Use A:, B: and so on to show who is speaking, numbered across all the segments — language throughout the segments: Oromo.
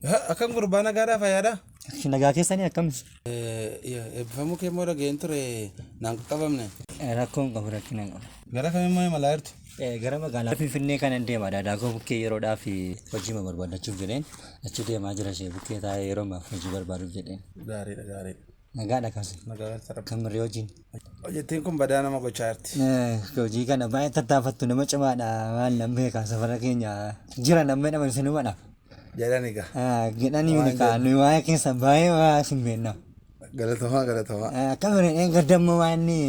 A: Akkam gurbaa nagaadhaa fayyaadhaa?
B: Nagaa keessanii akkamis?
A: Eebbifamuu kee immoo dhageen ture naan qabamne.
B: Rakkoon qabu rakkina qabu.
A: Gara kamimmoo imalaa jirtu?
B: Gara magaalaa Finfinnee kanan deema daakuu bukkee yeroodhaaf hojii barbaadachuuf jedheen achi deemaa jira ishee bukkee taa'ee yeroo ammaaf hojii barbaaduuf jedheen.
A: Gaariidha gaariidha.
B: Nagaadha kaas.
A: Nagaa sarara.
B: Kan mirree hojiin.
A: Hojjettiin kun badaa nama gochaa jirti.
B: Hojii kana baay'ee tattaafattu nama cimaadha waan nan beekaa safara keenya jira namni nama sinumadha.
A: Jedhani gaa.
B: Jedhanii kaa nuyi waa'ee keessa baay'ee waa sin beekna.
A: Galatamaa galatamaa.
B: Akka mirreen gardammoo waan ni.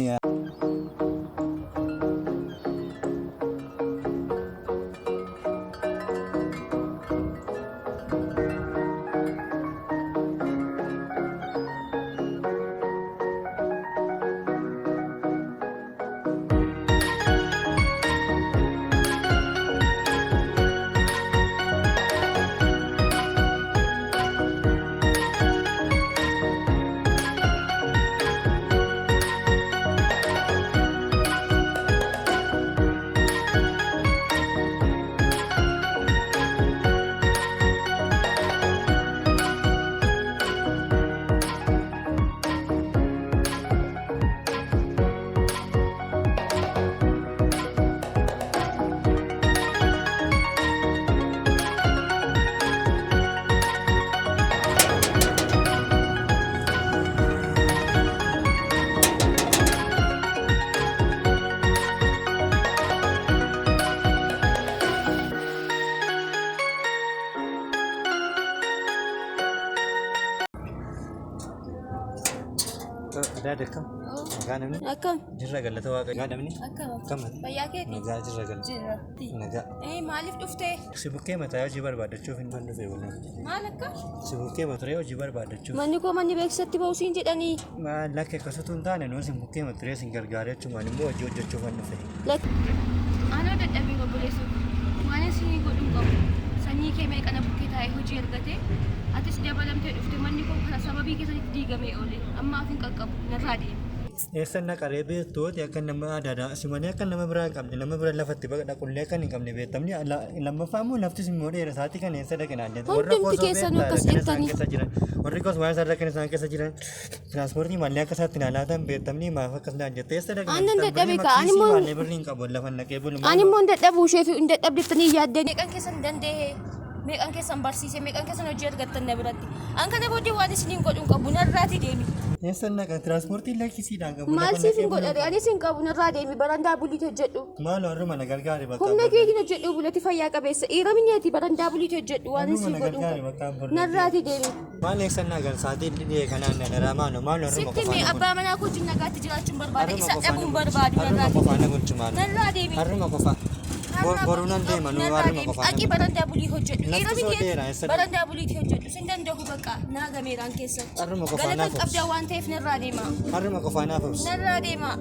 B: Ada kam? Nagaa namni?
C: Akkam?
B: Jirra galata waaqa. Nagaa namni?
C: Akkam? Fayyaa keeti?
B: Nagaa jirra galata.
C: Jirra.
B: Nagaa.
C: Maaliif dhuftee?
B: Si bukkee mataa hojii barbaadachuuf hin dhufe waliin.
C: Maal akka?
B: Si bukkee maturee hojii barbaadachuuf.
C: Manni koo manni beeksisatti ba'uusiin jedhanii.
B: Lakke akkasutu hin taane nuus hin bukkee maturee sin gargaaree jechuun immoo hojii hojjechuuf hin dhufe.
C: Anoo dadhabee obboleessuuf waan isin godhuun qabu. Sanyii kee meeqana bukkee taa'ee hojii argate atis dabalamtee dhufte manni koo kana sababii keessatti diigamee oole ammaaf hin qaqqabu narraa deema.
B: Eessa naqaree beektooti akka nama aadaadhaa simanii akka nama biraa hin qabne nama bira lafatti dhaqullee kan hin qabne beektamni lammaffaa immoo laftis immoo dheera isaatii kan eessa dhaqinaan jedhu
C: hundumti keessanuu akkas jettanii
B: warri kos waan isaan rakkina isaan keessa jiran tiraanspoortii mallee akka isaatti ilaalaatan beektamni maaf akkas naan jette eessa dhaqinaan
C: aannan dadhabee ka'a animmoo
B: mallee birrii hin qabu lafa naqee bulu
C: animmoo dadhabuu ishee fi hin dadhabdettanii yaaddee meeqan keessan danda'ee meeqan keessan barsiise meeqan keessan hojii argattan na biratti an kana booddee waan isiniin godhuun qabu narraati deemi.
B: Eessa naqa tiraanspoortii lakkisiidhaan qabu.
C: Maal siif hin godhare anis hin qabu narraa deemi barandaa buliiti hojjedhu.
B: Maal har'uma na gargaari bakka.
C: Humna keetiin hojjedhu bulati fayyaa qabeessa dhiira minyaati barandaa buliiti hojjedhu waan isin godhuun narraati deemi.
B: Maal eessa naqa saatiin dhiyee kanaan na daraa maalo maal har'uma
C: qofaan. Sitti abbaa manaa koo wajjin nagaatti jiraachuun barbaada isa dhabuun barbaadu narraati. Narraa deemi.
B: Har'uma qofaa. Borunan deema nu har'uma qofaa.
C: Aki barandaa bulii hojjedhu dhiira minyaati barandaa buliiti hojjedhu sin danda'u bakka naagameeraan keessa.
B: Har'uma qofaa naaf.
C: Galatan qabdaa waan ta'eef narraa deema.
B: Har'uma qofaa naaf.
C: Narraa deema.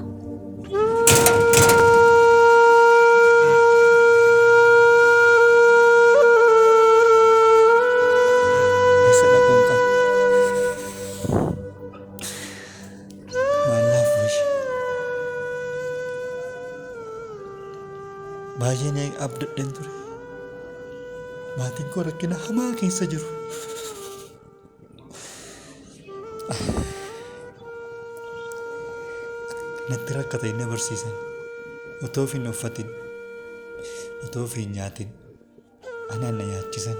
B: Baay'een abdadheen ture. Maatiin koo rakkina hamaa keessa jiru. Natti rakkata inni barsiisan. Otoo fi hin uffatin, otoo fi hin nyaatin, anaan na nyaachisan.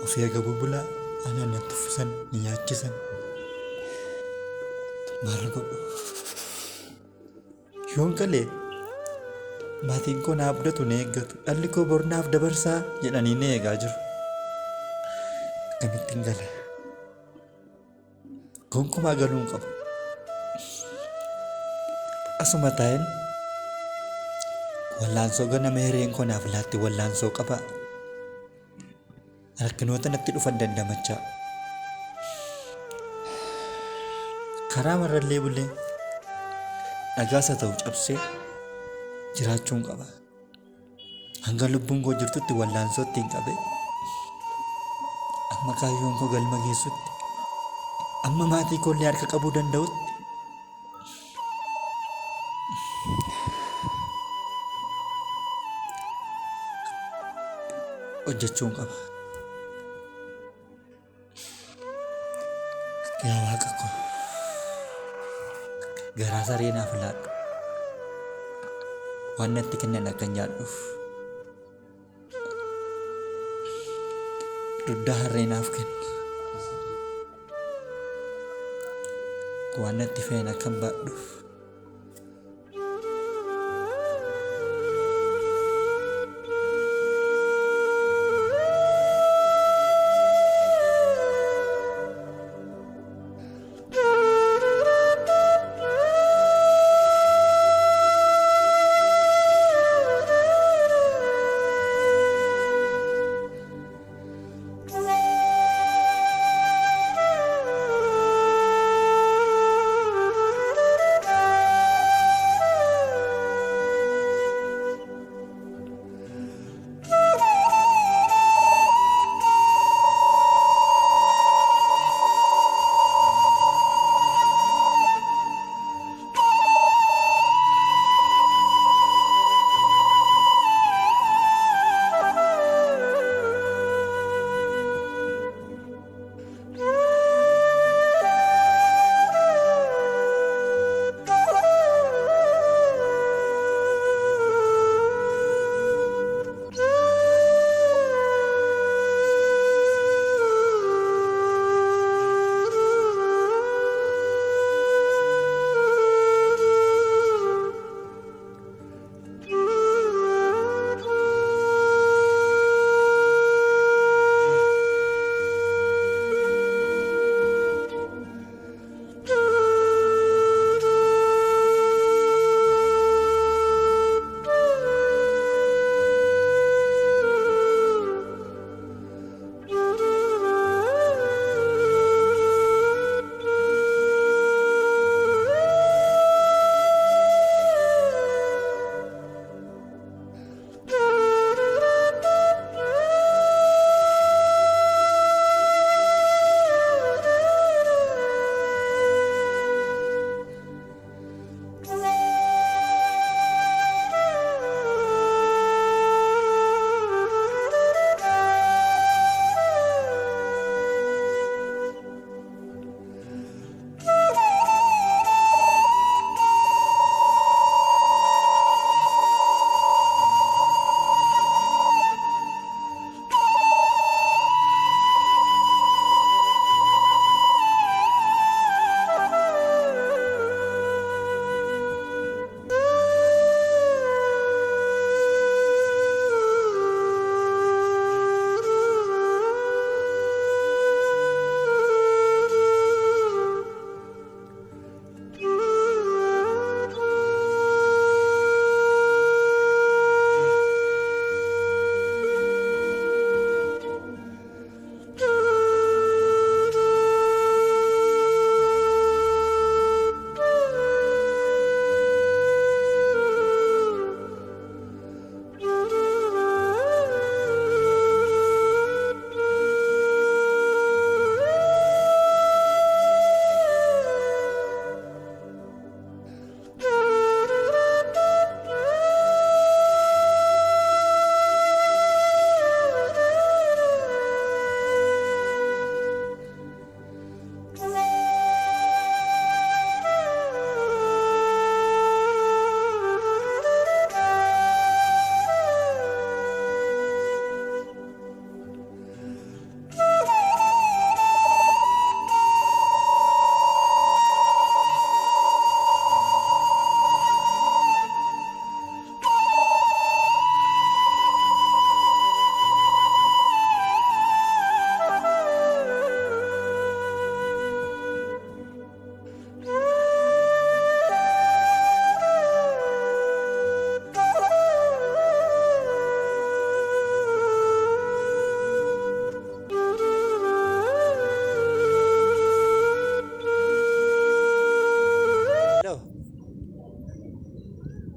B: Ofii eega bubbulaa anaan na tuffisan ni nyaachisan. Maal godhu? Yoon qalee maatiin koo na abdatu na eeggatu dhalli koo boru naaf dabarsaa jedhanii na eegaa jiru. Akkamittiin gala? Gonkumaa galuu hin qabu. Asuma taa'een wallaansoo ganama hireen koo naaf laatti wallaansoo qaba. Rakkinoota natti dhufan dandamachaa. Karaa marrallee bulee dhagaasa ta'u cabsee jiraachuun qaba. Hanga lubbuun koo jirtutti wallaansootti hin qabe. Amma kaayyoon koo galma geessutti. Amma maatii koollee harka qabuu danda'utti. hojjechuun qaba. Yaa Waaqa ko, garaa saree naaf laadhu. Waan natti kennan akka nyaadhuuf. Duddaa harree naaf kenni. Waan natti fe'an akka baadhuuf.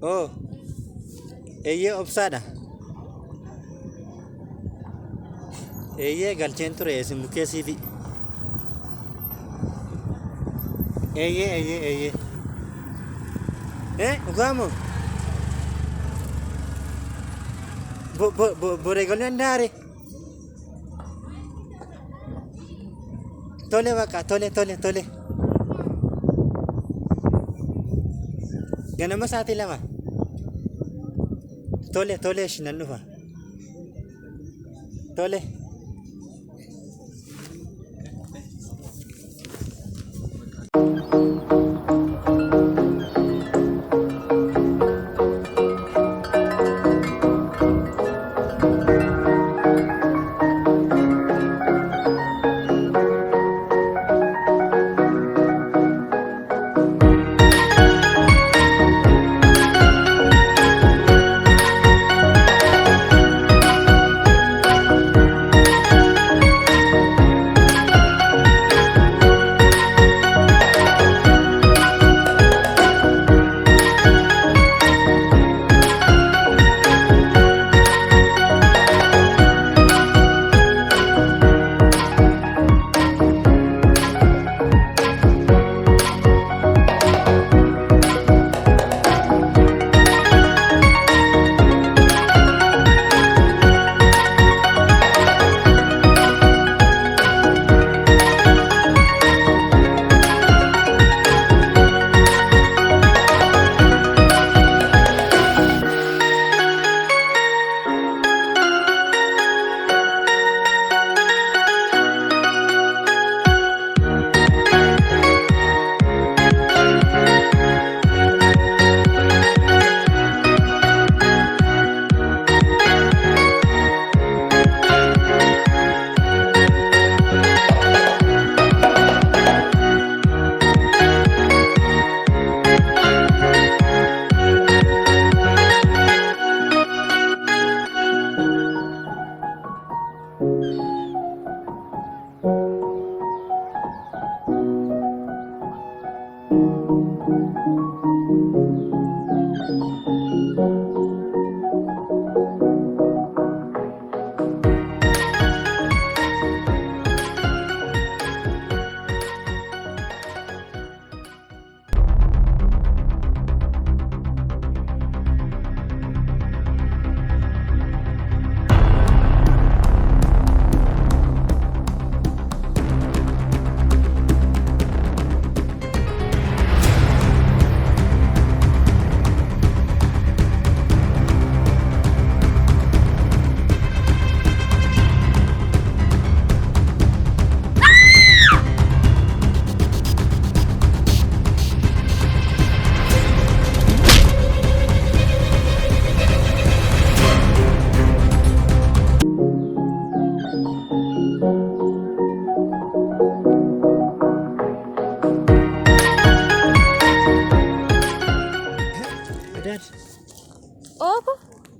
B: Oh, eeyyee obsaadha. Eeyyee galcheen ture isin bukeessiifi. Eeyyee. Dhugaamoo? Boree galuu danda'a? Tole bakka tole. Ganama sa'aatii 2. Tole ishi nan dhufa. Tole.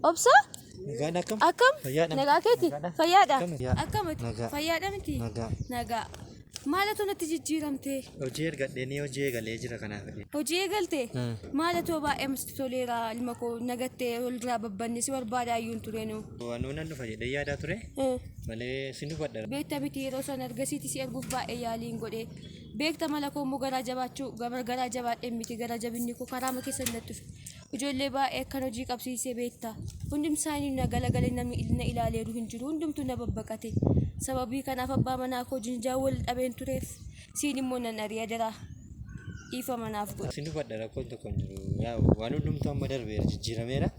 C: Obsa?
B: Nagaan akkam?
C: Akkam?
B: Fayyaadha.
C: Nagaa keeti?
B: Nagaadha.
C: Fayyaadha?
B: Akkam?
C: Akkamati?
B: Nagaa.
C: Fayyaadha miti?
B: Nagaa.
C: Nagaa. Maalatu natti jijjiiramte?
B: Hojii ergadhee ni hojii eegalee jira kanaaf.
C: Hojii eegalte? Maalatu baay'ee masti toleera ilma koo nagattee walirraa babbanne si barbaada ayyuun tureenu.
B: Waanuu nan dhufa jedhee yaadaa ture malee sin dhufadha.
C: Beekta miti yeroo san argasiiti si erguuf baay'ee yaaliin godhe. Beekta mala koo immoo garaa jabaachuu garaa jabaadhee miti gara jabinni koo karaama keessa hin lattuuf. Ijoollee baay'ee akkan hojii qabsiisee beekta. Hundumti isaanii na galagalee namni na ilaaleeru hin jiru hundumtuu na babbaqate. Sababii kanaaf abbaa manaa koo jinjaa wal dhabeen tureef siin immoo nan ari'a jira. Ifa manaaf godhe.
B: Sin dhufadha rakkoon tokko hin jiru. Yaa waan hundumtuu amma darbeera jijjiirameera.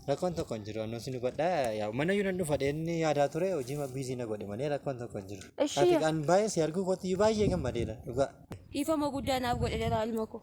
B: Rakkoon tokko hin jiru. Annoo sin dhufadha. Yaa mana yoo nan dhufadhe inni yaadaa ture hojii biizii na godhe malee rakkoon tokko hin jiru. Ati kan baay'ee si arguu kootti baay'ee gammadeera dhugaa.
C: Ifa moo guddaa naaf godhe jira ilma koo.